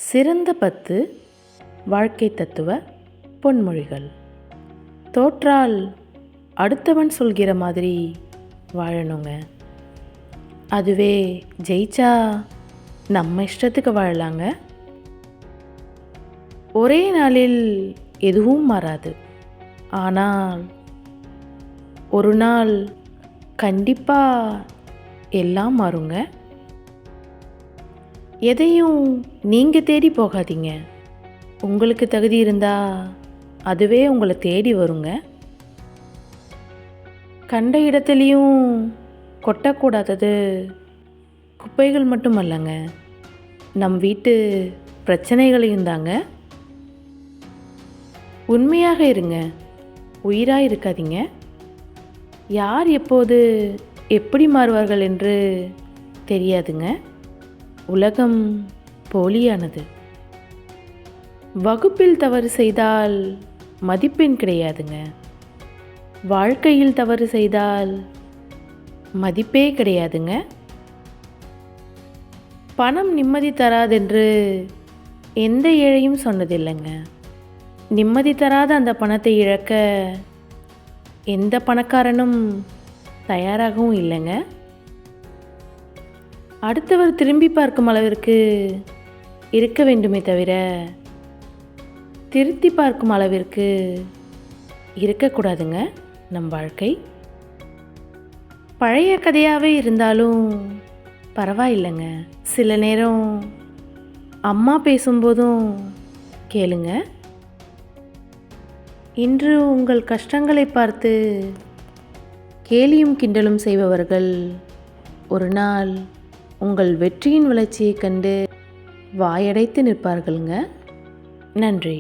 சிறந்த 10 வாழ்க்கை தத்துவ பொன்மொழிகள். தோற்றால் அடுத்தவன் சொல்கிற மாதிரி வாழணுங்க. அதுவே ஜெயிச்சா நம்ம இஷ்டத்துக்கு வாழலாங்க. ஒரே நாளில் எதுவும் மாறாது, ஆனால் ஒரு நாள் கண்டிப்பாக எல்லாம் மாறுங்க. எதையும் நீங்கள் தேடி போகாதீங்க. உங்களுக்கு தகுதி இருந்தால் அதுவே உங்களை தேடி வருங்க. கண்ட இடத்துலையும் கொட்டக்கூடாதது குப்பைகள் மட்டும் அல்லங்க, நம் வீட்டு பிரச்சனைகளையும் தாங்க. உண்மையாக இருங்க, உயிராக இருக்காதீங்க. யார் எப்போது எப்படி மாறுவார்கள் என்று தெரியாதுங்க. உலகம் போலியானது. வகுப்பில் தவறு செய்தால் மதிப்பெண் கிடையாதுங்க. வாழ்க்கையில் தவறு செய்தால் மதிப்பே கிடையாதுங்க. பணம் நிம்மதி தராதென்று எந்த ஏழையும் சொன்னதில்லைங்க. நிம்மதி தராத அந்த பணத்தை இழக்க எந்த பணக்காரனும் தயாராகவும் இல்லைங்க. அடுத்தவர் திரும்பி பார்க்கும் அளவிற்கு இருக்க வேண்டுமே தவிர திருத்தி பார்க்கும் அளவிற்கு இருக்கக்கூடாதுங்க நம் வாழ்க்கை. பழைய கதையாகவே இருந்தாலும் பரவாயில்லைங்க, சில நேரம் அம்மா பேசும்போதும் கேளுங்க. இன்று உங்கள் கஷ்டங்களை பார்த்து கேலியும் கிண்டலும் செய்பவர்கள் ஒரு நாள் உங்கள் வெற்றியின் வளர்ச்சியை கண்டு வாயடைத்து நிற்பார்கள்ங்க. நன்றி.